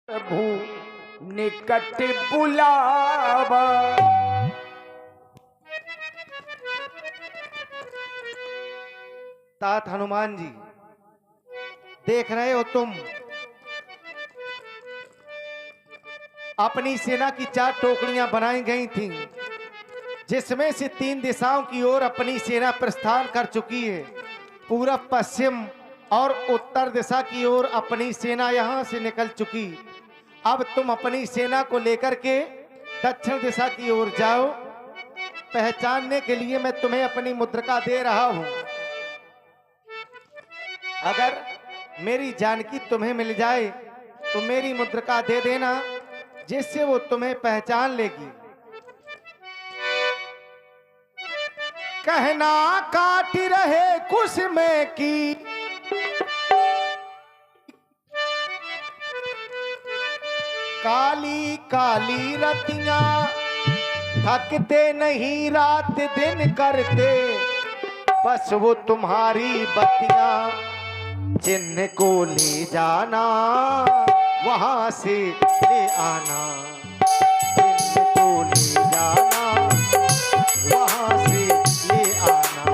प्रभु निकट बुलावा। तात हनुमान जी, देख रहे हो तुम अपनी सेना की 4 टोकरियां बनाई गई थीं, जिसमें से 3 दिशाओं की ओर अपनी सेना प्रस्थान कर चुकी है। पूरब, पश्चिम और उत्तर दिशा की ओर अपनी सेना यहां से निकल चुकी। अब तुम अपनी सेना को लेकर के दक्षिण दिशा की ओर जाओ। पहचानने के लिए मैं तुम्हें अपनी मुद्रिका दे रहा हूं। अगर मेरी जानकी तुम्हें मिल जाए तो मेरी मुद्रिका दे देना, जिससे वो तुम्हें पहचान लेगी। कहना काट रहे कुश में की, काली काली रतियां थकते नहीं, रात दिन करते बस वो तुम्हारी बत्तियां। जिनको ले जाना वहां से ले आना, जिनको ले जाना वहां से ले आना।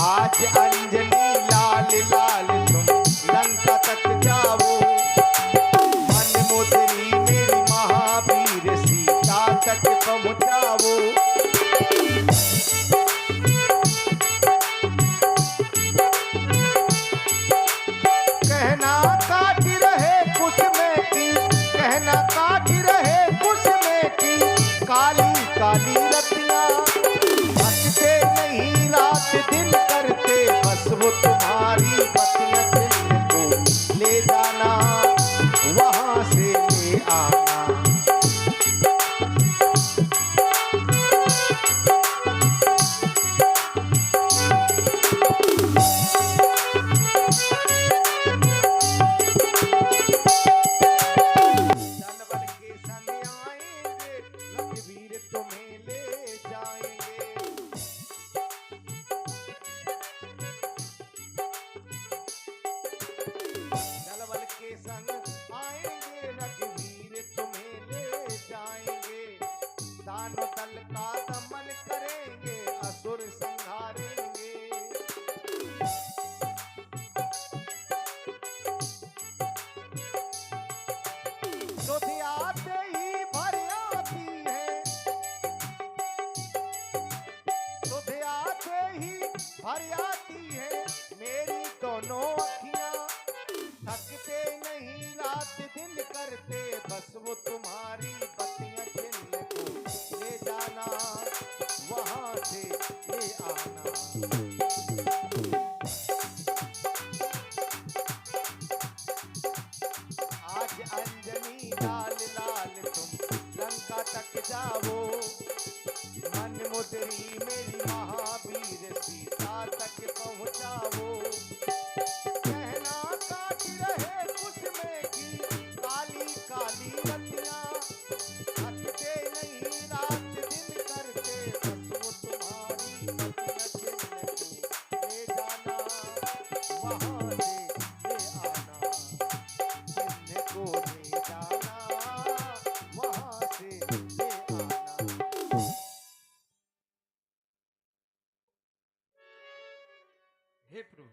आज अंजनी लाल लाल तुम लंका तक जाओ, मन मुद्री मेरी महावीर सीता तक पहुंचाओ। कहना काट रहे कुश में की, कहना काट रहे कुश में की, काली काली रतियां थकते नहीं, रात दिन करते बस वो तुम्हारी बत्तियां। जिनको ले जाना वहां से ले आना। भर आती है मेरी दोनों अखियां, थकते नहीं रात दिन करते बस वो तुम्हारी बत्तियां। जिनको ले जाना वहां से ले आना। आज अंजनी लाल लाल तुम लंका तक जाओ, मन मुद्री मेरी महावीर सीता तक पहुंचाओ। कहना काट रहे कुश में की, काली काली रतियां थकते नहीं, रात दिन करते बस वो तुम्हारी बत्तियां। जिनको ले जाना वहां से ले आना, जिनको ले जाना वहां से ले आना। हे प्रभु,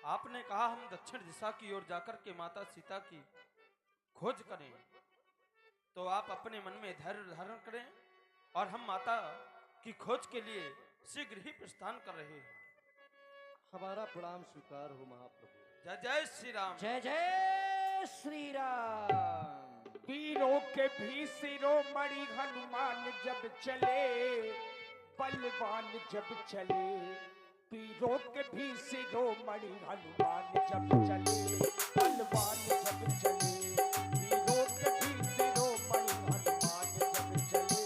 आपने कहा हम दक्षिण दिशा की ओर जाकर के माता सीता की खोज करें, तो आप अपने मन में धैर्य धारण करें और हम माता की खोज के लिए शीघ्र ही प्रस्थान कर रहे हैं। हमारा प्रणाम स्वीकार हो महाप्रभु। जय जय श्री राम। जय जय श्री राम। वीरों के भी शिरोमणि हनुमान जब चले, बलवान जब चले। वीरों के भी शिरोमणि हनुमान जब चले, बलवान जब चले। वीरों के भी शिरोमणि हनुमान जब चले।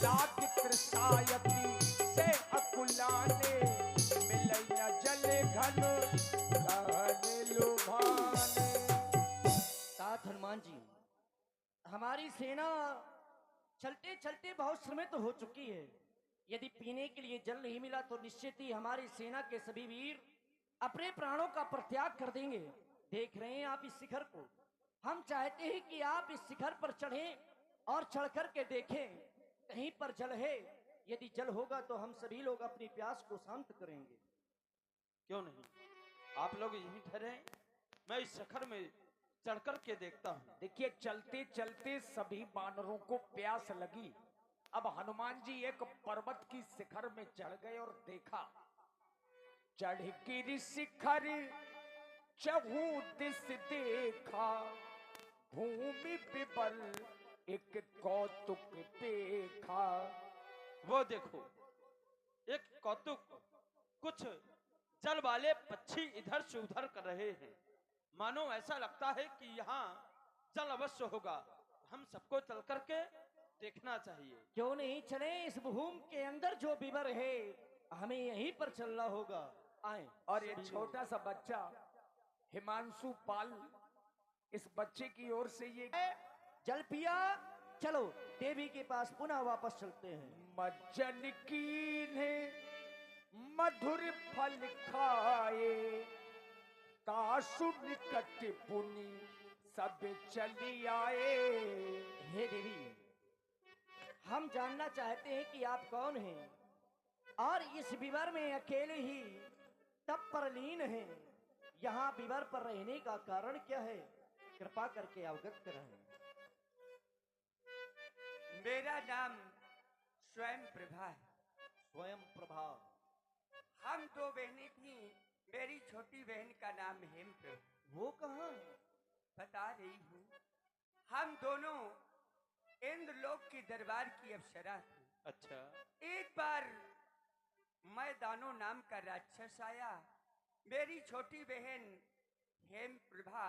लाग त्रिसायती से अकुलाने, मिलैया जले घन कहने लो। हमारी सेना चलते चलते बहुत श्रमित हो चुकी है। यदि पीने के लिए जल नहीं मिला तो निश्चित ही हमारी सेना के सभी वीर अपने प्राणों का परित्याग कर देंगे। देख रहे हैं आप इस शिखर को, हम चाहते हैं कि आप इस शिखर पर चढ़ें और चढ़ कर के देखें कहीं पर जल है। यदि जल होगा तो हम सभी लोग अपनी प्यास को शांत करेंगे। क्यों नहीं, आप लोग यहीं ठहरे, मैं इस शिखर में चढ़ कर के देखता हूँ। देखिए चलते चलते सभी बानरों को प्यास लगी। अब हनुमान जी एक पर्वत की शिखर में चढ़ गए और देखा, चढ़ गिर शिखर चहु दिस देखा, भूमि विबल एक कौतुक देखा। वो देखो, एक कौतुक, कुछ जल वाले पक्षी इधर से उधर कर रहे हैं। मानो ऐसा लगता है कि यहाँ जल अवश्य होगा। हम सबको चल करके देखना चाहिए। क्यों नहीं चले? इस भूमि के अंदर जो विवर है हमें यहीं पर चलना होगा। आए। और ये छोटा सा बच्चा हिमांशु पाल, इस बच्चे की ओर से ये जल पिया, चलो देवी के पास पुनः वापस चलते हैं। मज्जन कीन्हे मधुर फल खाए, कासु निकट पुनि सब चली आए। हे देवी, हम जानना चाहते हैं कि आप कौन हैं और इस विवर में अकेले ही तप पर लीन हैं। यहाँ विवर पर रहने का कारण क्या है? कृपा करके अवगत कराएं। मेरा नाम स्वयं प्रभा है। स्वयं प्रभा। हम दो बहनें थी, मेरी छोटी बहन का नाम हेम प्रभा। वो कहाँ है? बता रही हूँ, हम दोनों इंद्रलोक की दरबार की अप्सरा थी। अच्छा। एक बार मैं दानो नाम का राक्षस आया। मेरी छोटी बहन हेम प्रभा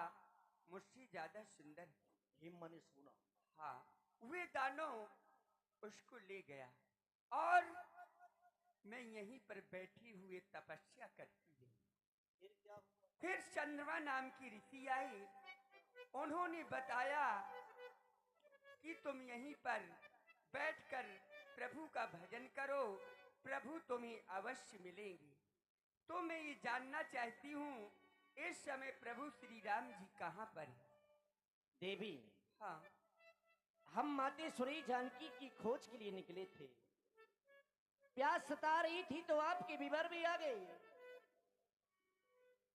मुझसे ज्यादा सुंदर है। हेम मैंने सुना। हाँ, वे दानो उसको ले गया और मैं यहीं पर बैठी हुई तपस्या करती रही। फिर क्या हुआ? फिर चंद्रमा नाम की ऋषि आई। उन्होंने बताया कि तुम यहीं पर बैठकर प्रभु का भजन करो, प्रभु तुम्हें अवश्य मिलेंगे। तो मैं ये जानना चाहती हूँ, इस समय प्रभु श्री राम जी कहाँ पर हैं? देवी, हाँ, हम मातेश्वरी जानकी की खोज के लिए निकले थे। प्यास सता रही थी तो आपके विवर भी आ गए।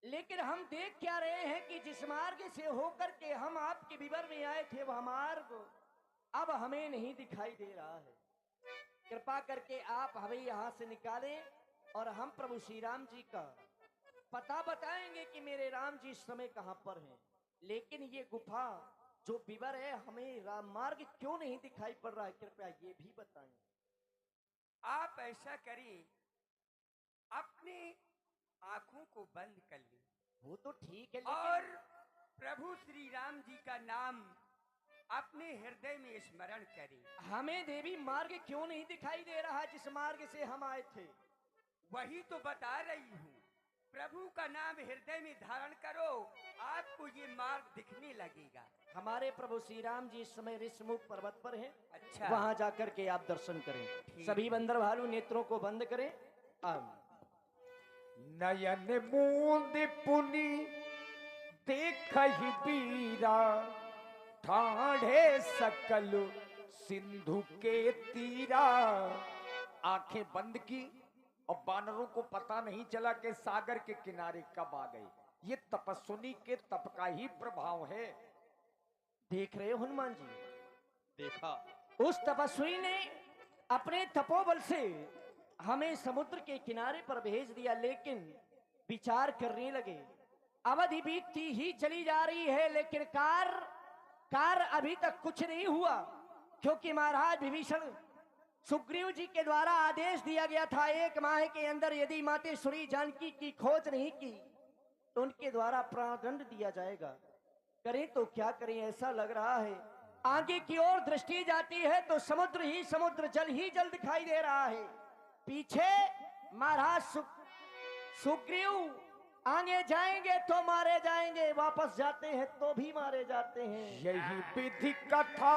लेकिन हम देख क्या रहे हैं कि जिस मार्ग से होकर के हम आपके विवर में आए थे वह मार्ग अब हमें नहीं दिखाई दे रहा है। कृपा करके आप हमें यहाँ से निकालें और हम प्रभु श्री राम जी का पता बताएंगे कि मेरे राम जी इस समय कहाँ पर हैं। लेकिन ये गुफा जो विवर है हमें राम मार्ग क्यों नहीं दिखाई पड़ रहा है, कृपया ये भी बताएं। आप ऐसा करें, अपने आंखों को बंद कर लें वो तो ठीक है और प्रभु श्री राम जी का नाम अपने हृदय में स्मरण करें। हमें देवी मार्ग क्यों नहीं दिखाई दे रहा जिस मार्ग से हम आए थे? वही तो बता रही हूँ, प्रभु का नाम हृदय में धारण करो, आपको ये मार्ग दिखने लगेगा। हमारे प्रभु श्री राम जी इस समय ऋषमुख पर्वत पर हैं। अच्छा, वहां जाकर के आप दर्शन करें। सभी बंदर भालू नेत्रों को बंद करें। नयन मूंद पुनि देख ही बीरा, ठाढ़े सकल सिंधु के तीरा। आंखें बंद की और बानरों को पता नहीं चला कि सागर के किनारे कब आ गए। ये तपस्विनी के तप का ही प्रभाव है। देख रहे हो हनुमान जी, देखा। उस तपस्वी ने अपने तपोबल से हमें समुद्र के किनारे पर भेज दिया। लेकिन विचार करने लगे, अवधि बीतती ही चली जा रही है लेकिन कार अभी तक कुछ नहीं हुआ। क्योंकि महाराज विभीषण सुग्रीव जी के द्वारा आदेश दिया गया था 1 माह के अंदर यदि मातेश्वरी जानकी की खोज नहीं की तो उनके द्वारा प्राणदंड दिया जाएगा। करें तो क्या करें, ऐसा लग रहा है आगे की ओर दृष्टि जाती है तो समुद्र ही समुद्र, जल ही जल दिखाई दे रहा है। पीछे महाराज सुग्रीव आगे जाएंगे तो मारे जाएंगे, वापस जाते हैं तो भी मारे जाते हैं। यही विधि कथा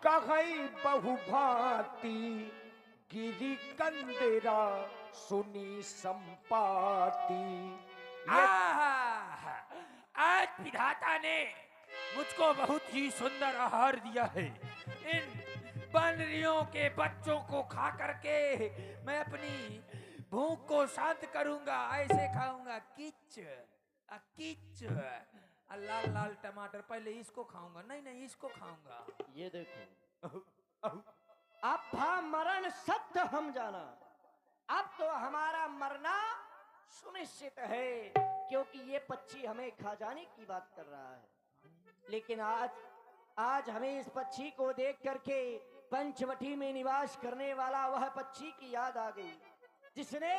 कही बहु भांति, गिरी कंदेरा सुनी संपाति। आज विधाता ने मुझको बहुत ही सुंदर आहार दिया है। इन बनरियों के बच्चों को खा करके मैं अपनी भूख को शांत करूंगा। ऐसे खाऊंगा किच किच, लाल लाल टमाटर। पहले इसको खाऊंगा, नहीं नहीं इसको खाऊंगा। ये देखो, अब था मरण सत्य हम जाना, अब तो हमारा मरना सुनिश्चित है, क्योंकि ये पक्षी हमें खा जाने की बात कर रहा है। लेकिन आज हमें इस पक्षी को देख करके पंचवटी में निवास करने वाला वह पक्षी की याद आ गई, जिसने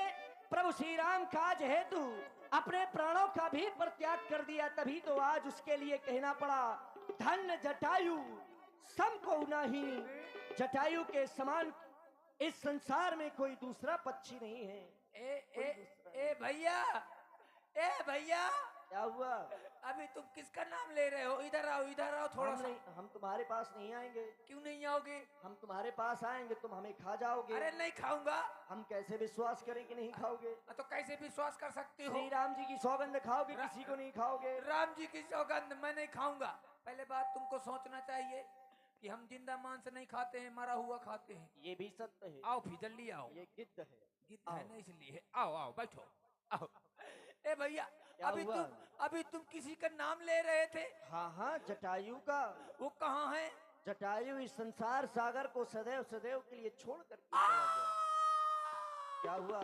प्रभु श्री राम काज हेतु अपने प्राणों का भी परित्याग कर दिया। तभी तो आज उसके लिए कहना पड़ा, धन्य जटायु सम को नहीं, जटायु के समान इस संसार में कोई दूसरा पक्षी नहीं है। ए भैया, ए भैया, क्या हुआ? अभी तुम किसका नाम ले रहे हो? इधर आओ थोड़ा सा। हम तुम्हारे पास नहीं आएंगे। क्यों नहीं आओगे? हम तुम्हारे पास आएंगे तुम हमें खा जाओगे। अरे नहीं खाऊंगा। हम कैसे विश्वास करें कि नहीं खाओगे? तो कैसे विश्वास कर सकते हो? श्री राम जी की सौगंध खाओगे, किसी को नहीं खाओगे। राम जी की सौगंध मैं नहीं खाऊंगा। पहले बात तुमको सोचना चाहिए कि हम जिंदा मांस नहीं खाते हैं, मरा हुआ खाते हैं। ये भी सत्य है। आओ फिर जल्दी आओ। ये गिद्ध है। गिद्ध है ना, इसलिए आओ आओ बैठो आओ। ए भैया, क्या अभी तुम किसी का नाम ले रहे थे। हाँ, जटायु का। वो कहाँ है? जटायु इस संसार सागर को सदैव सदैव के लिए छोड़ कर चला गया। क्या हुआ?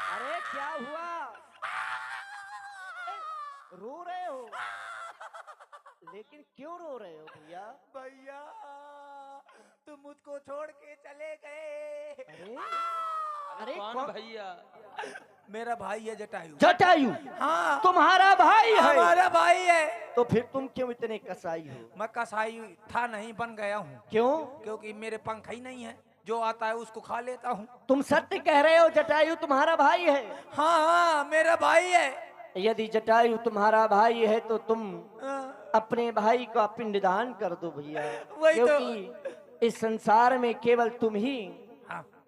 अरे क्या हुआ? रो रहे हो? लेकिन क्यों रो रहे हो भैया? भैया तुम मुझको छोड़ के चले गए। अरे कौन भैया? मेरा भाई है जटायु। जटायु? हाँ, तुम्हारा भाई है? हमारा भाई है। तो फिर तुम क्यों इतने कसाई हो? मैं कसाई था नहीं, बन गया हूँ। क्यों? क्योंकि मेरे पंख ही नहीं है, जो आता है उसको खा लेता हूँ। तुम सत्य कह रहे हो, जटायु तुम्हारा भाई है? हाँ, मेरा भाई है। यदि जटायु तुम्हारा भाई है तो तुम अपने भाई का पिंडदान कर दो भैया, क्योंकि इस संसार में केवल तुम ही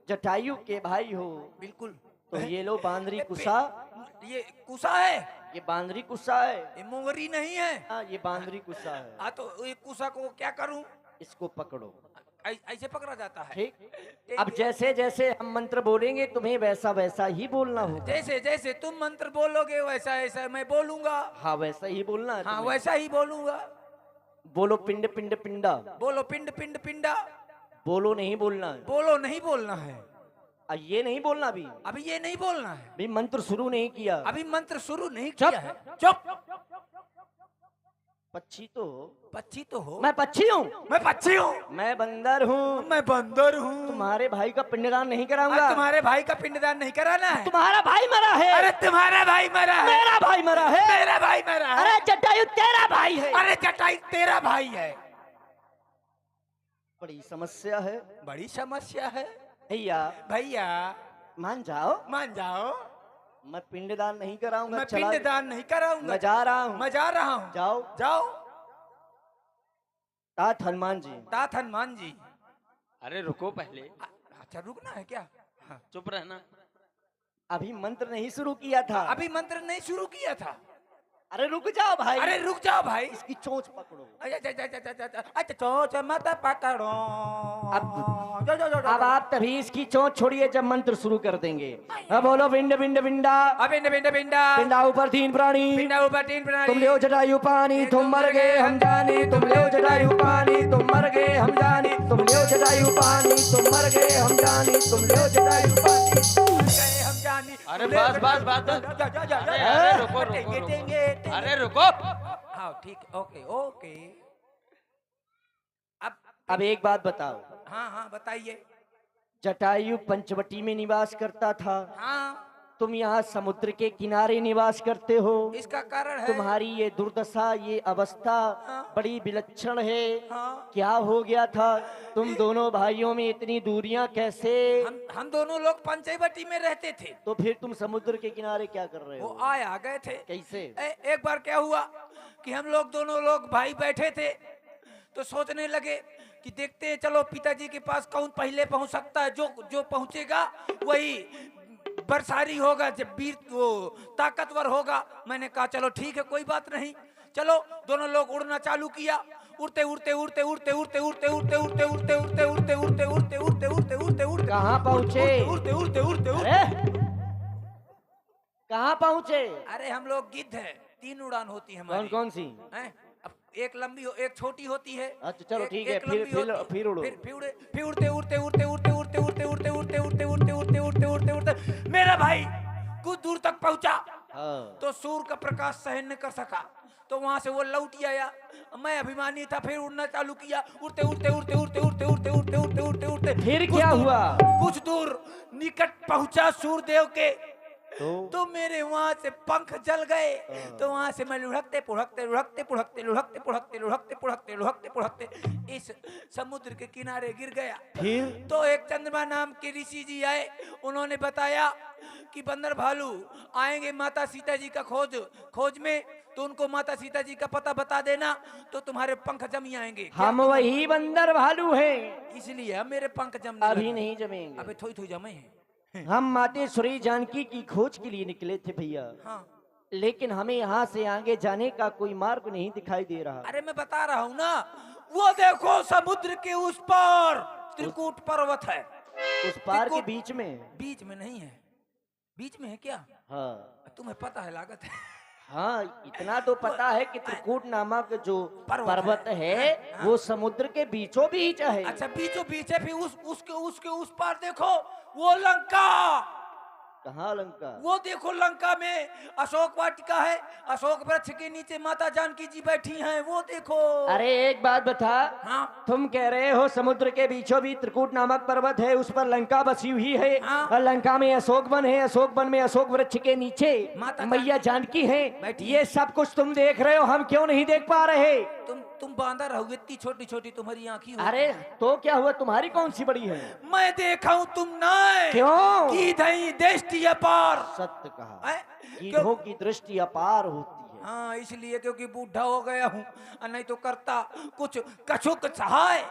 जटायु के भाई हो। बिल्कुल। तो ये लो बांदरी कुसा। ये कुसा है? ये बांदरी कुसा है। ये मोंगरी नहीं है। हाँ, ये बांदरी कुसा है। तो ये कुसा को क्या करूं? इसको पकड़ो। ऐसे पकड़ा जाता है? ठीक। अब जैसे जैसे हम मंत्र बोलेंगे तुम्हें वैसा वैसा ही बोलना होगा। जैसे जैसे तुम मंत्र बोलोगे वैसा ऐसा मैं बोलूंगा। हाँ, वैसा ही बोलना है। हाँ, वैसा ही बोलूंगा। बोलो पिंड पिंड पिंडा। बोलो पिंड पिंड पिंडा। बोलो नहीं बोलना है। बोलो नहीं बोलना है। ये नहीं बोलना। अभी ये नहीं बोलना है। अभी मंत्र शुरू नहीं किया। अभी मंत्र शुरू नहीं किया है। चुप। पक्षी तो हो। मैं पक्षी हूँ। मैं पक्षी हूँ। मैं बंदर हूँ। मैं बंदर हूँ। तुम्हारे भाई का पिंडदान नहीं कराऊंगा। तुम्हारे भाई का पिंडदान नहीं कराना है। तुम्हारा भाई मरा है। अरे तुम्हारा भाई मरा है। मेरा भाई मरा है। मेरा भाई मरा है। अरे जटायु तेरा भाई है। अरे जटायु तेरा भाई है। बड़ी समस्या है। बड़ी समस्या है भैया मान जाओ। मैं पिंडदान नहीं कराऊंगा। मैं पिंडदान नहीं कराऊंगा। मैं जा रहा हूँ। जाओ। तात हनुमान जी। अरे रुको पहले। अच्छा, रुकना है क्या? हाँ, चुप रहना। अभी मंत्र नहीं शुरू किया था। अभी मंत्र नहीं शुरू किया था। अरे रुक जाओ भाई। अरे रुक जाओ भाई। इसकी चोंच पकड़ो। अच्छा, चोंच मत पकड़ो। अब आप तभी इसकी चोंच छोड़िए जब मंत्र शुरू कर देंगे। अब बोलो पिंड पिंड पिंडा। पिंडा ऊपर तीन प्राणी। तुम ले जटायु पानी तुम मर गए हम जाने। तुम ले जटायु पानी तुम मर गए हम जाने। तुम ले जटायु पानी तुम मर गए हम जाने। तुम ले जटायु पानी हम जाने। अरे बस। अरे रुको। अरे रुको। हाँ ठीक, ओके। अब एक बात बताओ। हाँ बताइए। जटायु पंचवटी में निवास करता था। हाँ। तुम यहाँ समुद्र के किनारे निवास करते हो। इसका कारण है तुम्हारी ये दुर्दशा, ये अवस्था बड़ी विलक्षण है। हाँ। क्या हो गया था? तुम दोनों भाइयों में इतनी दूरियां कैसे? हम दोनों लोग पंचवटी में रहते थे, तो फिर तुम समुद्र के किनारे क्या कर रहे वो हो? आ गए थे। कैसे? एक बार क्या हुआ कि हम लोग दोनों लोग भाई बैठे थे, तो सोचने लगे कि देखते हैं, चलो पिताजी के पास कौन पहले पहुंच सकता है। जो पहुंचेगा वही बरसारी होगा, जब वीर वो ताकतवर होगा। मैंने कहा चलो ठीक है, कोई बात नहीं। चलो दोनों लोग उड़ना चालू किया। उड़ते उड़ते उड़ते उड़ते उड़ते उड़ते उड़ते उड़ते उड़ते उड़ते उड़ते उड़ते उड़ते उड़ते उड़ते उड़ते उड़ते कहाँ पहुँचे? उड़ते उड़ते उड़ते उड़ते। अरे कहाँ पहुँचे? अरे हम लोग गिद्ध हैं, 3 उड़ान होती है कौन हमारी। कौन सी? हैं? अब एक लंबी एक छोटी होती है। अच्छा चलो ठीक है, एक फिर लंबी फिर होती- फिर उड़ो। फिर उड़ते उड़ते उड़ते उड़ते उड़ते उड़ते उड़ते उड़ते उड़ते उड़ते उड़ते उड़ते उड़ते उड़ते मेरा भाई कुछ दूर तक पहुंचा, हाँ। तो सूर्य का प्रकाश सहन न कर सका, तो वहां से वो लौट आया। मैं अभिमानी था, फिर उड़ना चालू किया। उड़ते उड़ते उड़ते उड़ते उड़ते उड़ते उड़ते उड़ते उड़ते उड़ते फिर क्या हुआ? कुछ दूर निकट पहुंचा सूर्यदेव के, तो तो मेरे वहां से पंख जल गए। तो वहां से मैं लुढ़कते पुढ़कते लुढ़कते पुढ़कते लुढ़कते पुढ़कते लुढ़कते पुढ़कते लुढ़कते पुढ़कते इस समुद्र के किनारे गिर गया। फिर? तो एक चंद्रमा नाम के ऋषि जी आए, उन्होंने बताया कि बंदर भालू आएंगे माता सीता जी का खोज में, तो उनको माता सीता जी का पता बता देना, तो तुम्हारे पंख जम आएंगे। हम वही बंदर भालू हैं। इसलिए हम मेरे पंख जम अभी नहीं जमेंगे। अबे थोड़ी थोड़ी जमे हैं। हम मातेश्वरी जानकी की खोज के लिए निकले थे भैया, हाँ। लेकिन हमें यहाँ से आगे जाने का कोई मार्ग नहीं दिखाई दे रहा। अरे मैं बता रहा हूँ ना, वो देखो समुद्र के उस पार त्रिकूट पर्वत है। उस पार के त्रिकूट- बीच में? बीच में नहीं है। बीच में है क्या? हाँ तुम्हें पता है लागत है। हाँ, इतना तो पता है कि त्रिकूट नामक जो पर्वत है हाँ। वो समुद्र के बीचों बीच है। अच्छा बीचों बीच है, फिर उसके उस पार देखो, वो लंका। कहाँ लंका? वो देखो लंका में अशोक वाटिका है, अशोक वृक्ष के नीचे माता जानकी जी बैठी हैं, वो देखो। अरे एक बात बता, हाँ। तुम कह रहे हो समुद्र के बीचों बीच त्रिकूट नामक पर्वत है, उस पर लंका बसी हुई है। हाँ। और लंका में अशोक वन है, अशोक वन में अशोक वृक्ष के नीचे माता मैया जानकी है। बैठी ये सब कुछ तुम देख रहे हो, हम क्यों नहीं देख पा रहे? तुम बांधा रहोगे, इतनी छोटी छोटी तुम्हारी आंखी हो। अरे तो क्या हुआ, तुम्हारी कौन सी बड़ी है? मैं देखा हूँ, तुम नहीं। क्यों? की धई दृष्टि अपार। सत्य कहा, हैं? गीधों की दृष्टि अपार होती है। हाँ, इसलिए क्योंकि बूढ़ा हो गया हूँ, और नहीं तो करता कुछ कछुक सहाय।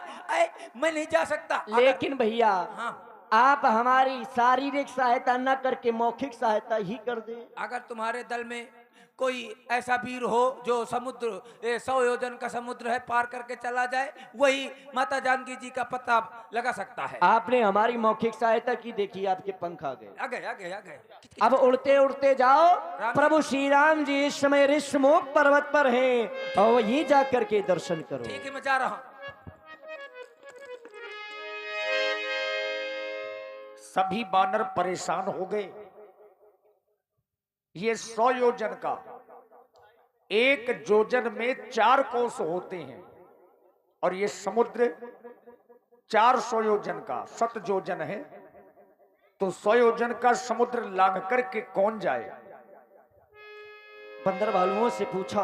मैं नहीं जा सकता। लेकिन भैया हाँ, आप हमारी शारीरिक सहायता न करके मौखिक सहायता ही कर दे। अगर तुम्हारे दल में कोई ऐसा वीर हो जो समुद्र 100 योजन का समुद्र है पार करके चला जाए, वही माता जानकी जी का पता लगा सकता है। आपने हमारी मौखिक सहायता की, देखिए आपके पंख आ गए। आ गए आ गए आ गए। अब उड़ते उड़ते जाओ। प्रभु श्री राम जी इस समय ऋषमुख पर्वत पर हैं और वहीं जा करके दर्शन करो। ठीक है, मैं जा रहा हूँ। सभी बानर परेशान हो गए। ये 100 योजन का, एक योजन में 4 कोस होते हैं, और ये समुद्र 400 योजन का 7 योजन है। तो 100 योजन का समुद्र लांघ करके कौन जाए? बंदर भालुओं से पूछा,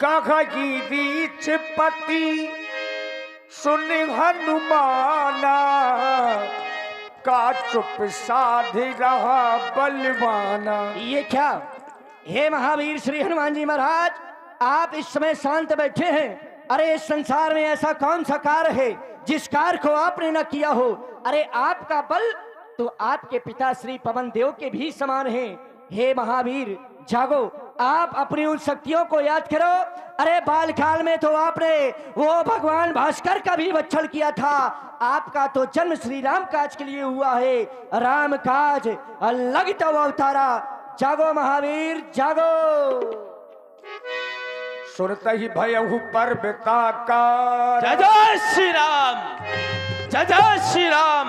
काघा की रीछ पति सुन हनुमाना, का चुप साध रहा बलवाना। ये क्या? हे महावीर श्री हनुमान जी महाराज, आप इस समय शांत बैठे हैं। अरे इस संसार में ऐसा कौन सा कार्य है जिस कार्य को आपने न किया हो? अरे आपका बल तो आपके पिता श्री पवन देव के भी समान है। हे महावीर जागो, आप अपनी उन शक्तियों को याद करो। अरे बालकाल में तो आपने वो भगवान भास्कर का भी वत्सल किया था। आपका तो जन्म श्री राम काज के लिए हुआ है, राम काज अलग तो अवतारा। जागो महावीर जागो। सुनते ही भयहु पर्वताकार, जय जय श्री राम, जय जय श्री राम।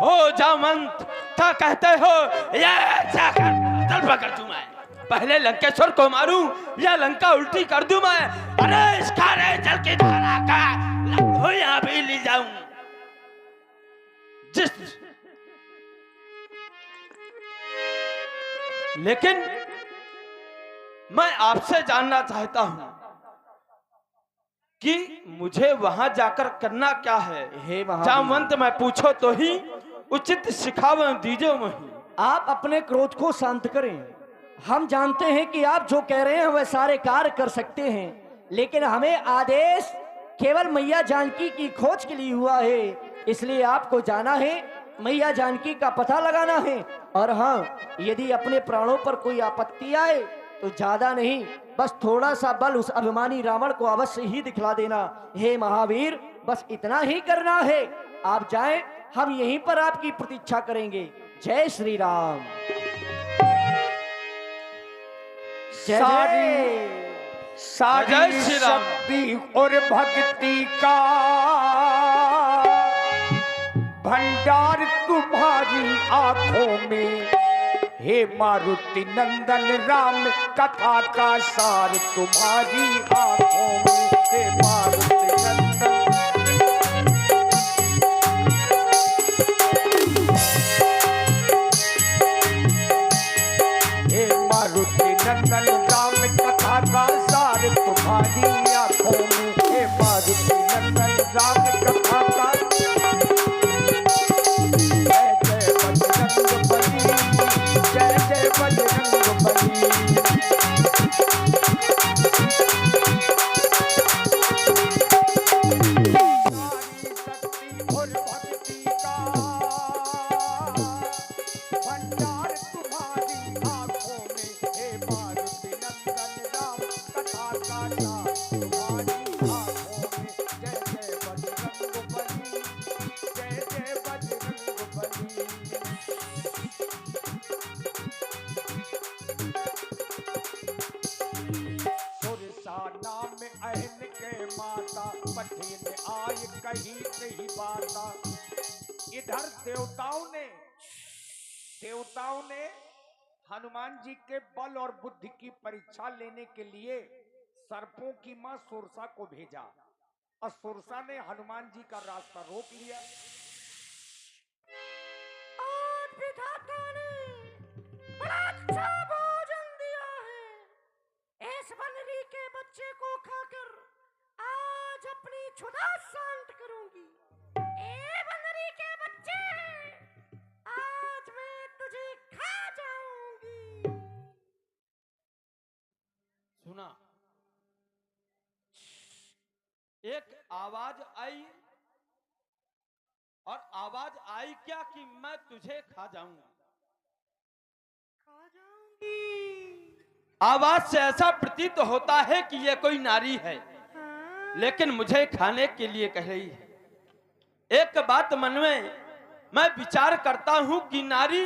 हो जामंत, क्या कहते हो? ये जाकर दल पकड़ दूं मैं। पहले लंकेश्वर को मारूं या लंका उल्टी कर दूं मैं? अरे इस खारे जल की धारा का लम्हो यहाँ भी ले जाऊं। जिस लेकिन मैं आपसे जानना चाहता हूं कि मुझे वहां जाकर करना क्या है। हे महावीर, जामवंत मैं पूछो तो ही उचित सिखाव दीजो मही। आप अपने क्रोध को शांत करें। हम जानते हैं कि आप जो कह रहे हैं वह सारे कार्य कर सकते हैं, लेकिन हमें आदेश केवल मैया जानकी की खोज के लिए हुआ है, इसलिए आपको जाना है, मैया जानकी का पता लगाना है। और हाँ, यदि अपने प्राणों पर कोई आपत्ति आए तो ज्यादा नहीं, बस थोड़ा सा बल उस अभिमानी रावण को अवश्य ही दिखला देना। हे महावीर, बस इतना ही करना है। आप जाएं, हम यहीं पर आपकी प्रतीक्षा करेंगे। जय श्री राम। जय जय। सारी जय श्री राम। शक्ति और भक्ति का भंडार तुम्हारी आंखों में, हे मारुति नंदन राम कथा का सार तुम्हारी आंखों में, हे मारुति नंदन। हे मारुति नंदन राम कथा का सार तुम्हारी आंखों में, हे मारुति नंदन राम कथा का। जय जय बजरंग बली, जय जय बजरंग बली। सारी शक्ति और भक्ति का भंडार तुम्हारी आंखों में, हे मारुति नंदन राम कथा का सार तुम्हारी आंखों में। जय जय बजरंग बली, जय जय बजरंग बली। सुरसा नाम अहन के माता, पठेन आय कहीं कहीं बाता। इधर देवताओं ने हनुमान जी के बल और बुद्धि की परीक्षा लेने के लिए सर्पों की मां सुरसा को भेजा, और सुरसा ने हनुमान जी का रास्ता रोक लिया। आज विधाता ने बड़ा अच्छा भोजन दिया है। इस बंदरी के बच्चे को खाकर आज अपनी क्षुधा शांत करूंगी। ए बंदरी के बच्चे, आज मैं तुझे खा जाऊंगी। सुना, एक आवाज आई, और आवाज आई क्या कि मैं तुझे खा जाऊंगा। खा जाऊंगी। आवाज से ऐसा प्रतीत होता है कि यह कोई नारी है, लेकिन मुझे खाने के लिए कह रही है। एक बात मन में मैं विचार करता हूं कि नारी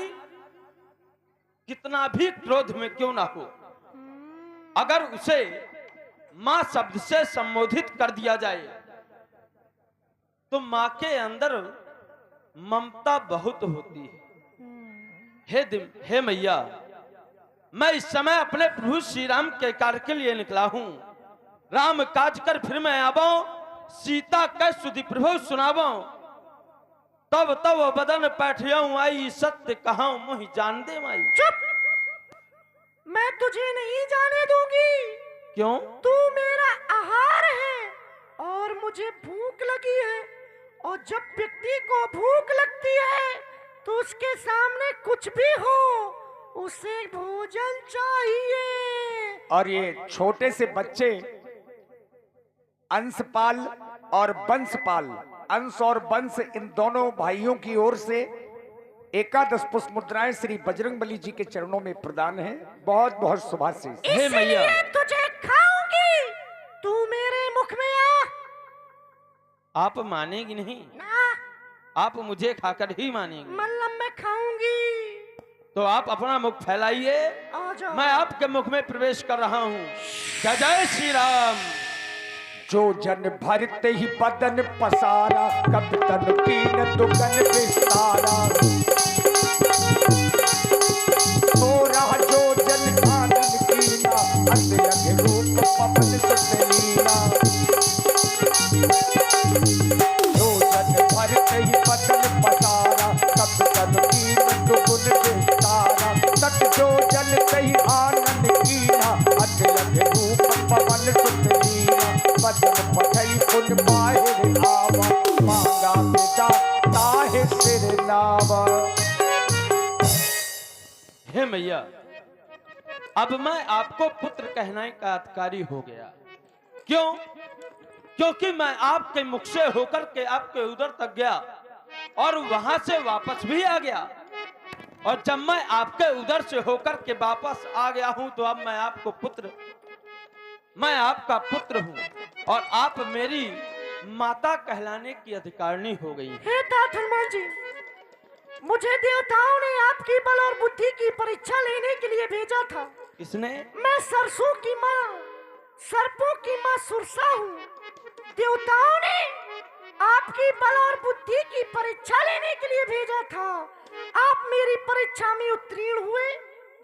कितना भी क्रोध में क्यों ना हो, अगर उसे मां शब्द से संबोधित कर दिया जाए तो मां के अंदर ममता बहुत होती है। हे मैया, मैं इस समय अपने प्रभु श्री राम के कार्य के लिए निकला हूं। राम काज कर फिर मैं आवो, सीता कै सुधि प्रभु सुनावो। तब तब बदन पैठियों आई, सत्य कहां मुहि जान दे माई। चुप! मैं तुझे नहीं जाने दूंगी। क्यों? तू मेरा आहार है और मुझे भूख लगी है, और जब व्यक्ति को भूख लगती है तो उसके सामने कुछ भी हो, उसे भोजन चाहिए। और ये छोटे से बच्चे अंशपाल और वंशपाल, अंश और वंश, इन दोनों भाइयों की ओर से एकादश पुष्प मुद्राएं श्री बजरंगबली जी के चरणों में प्रदान है। बहुत बहुत शुभाशीष। हे मैया, इसलिए तुझे खाऊंगी। तू मेरे मुख में आ। आप मानेगी नहीं? ना, आप मुझे खाकर ही मानेंगे। मतलब मैं खाऊंगी। तो आप अपना मुख फैलाइए, आ जाओ। मैं आपके मुख में प्रवेश कर रहा हूं। जय जय श्री राम। जो जन भरते ही बदन पसारा, कब तन कीन दुगन विस्तारा। तो रहा जो जन खानन कीना, अंग अंग रूप पवन सुतलीला। जो जन भरते ही बदन पसारा, कब तन कीन दुगन विस्तारा। तक जो जन मैया, अब मैं आपको पुत्र कहने का अधिकारी हो गया। क्यों? क्योंकि मैं आपके मुख से होकर के आपके उदर तक गया और वहां से वापस भी आ गया, और जब मैं आपके उदर से होकर के वापस आ गया हूं तो अब मैं आपका पुत्र हूं और आप मेरी माता कहलाने की अधिकारिणी हो गई हैं। हे तात हनुमान जी, मुझे देवताओं ने आपकी बल और बुद्धि की परीक्षा लेने के लिए भेजा था। किसने? मैं सरसों की माँ, सर्पों की माँ सुरसा हूँ। देवताओं ने आपकी बल और बुद्धि की परीक्षा लेने के लिए भेजा था। आप मेरी परीक्षा में उत्तीर्ण हुए।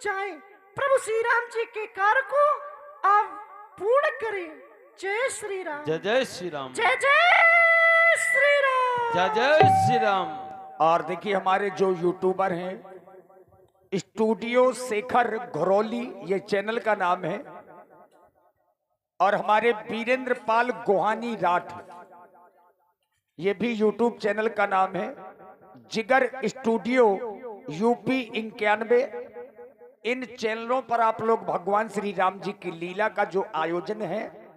जाएं, प्रभु श्री राम जी के कार्य को आप पूर्ण करें। जय श्री राम। जय जय श्री राम। जय जय श्री राम। जय जय श्री राम। और देखिए हमारे जो यूट्यूबर हैं, स्टूडियो शेखर घरौली ये चैनल का नाम है, और हमारे वीरेंद्र पाल गोहानी राठ ये भी यूट्यूब चैनल का नाम है। जिगर स्टूडियो यूपी 91, इन चैनलों पर आप लोग भगवान श्री राम जी की लीला का जो आयोजन है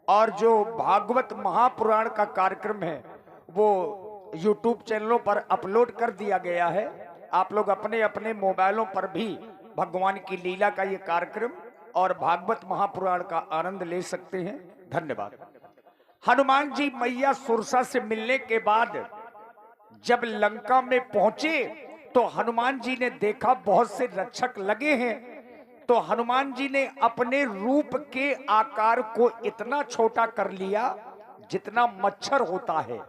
और जो भागवत महापुराण का कार्यक्रम है वो यूट्यूब चैनलों पर अपलोड कर दिया गया है। आप लोग अपने अपने मोबाइलों पर भी भगवान की लीला का ये कार्यक्रम और भागवत महापुराण का आनंद ले सकते हैं। धन्यवाद। हनुमान जी मैया सुरसा से मिलने के बाद जब लंका में पहुंचे तो हनुमान जी ने देखा बहुत से रक्षक लगे हैं, तो हनुमान जी ने अपने रूप के आकार को इतना छोटा कर लिया जितना मच्छर होता है,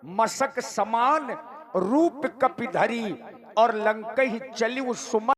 मशक समान रूप कपिधरी, और लंकई चली सुमन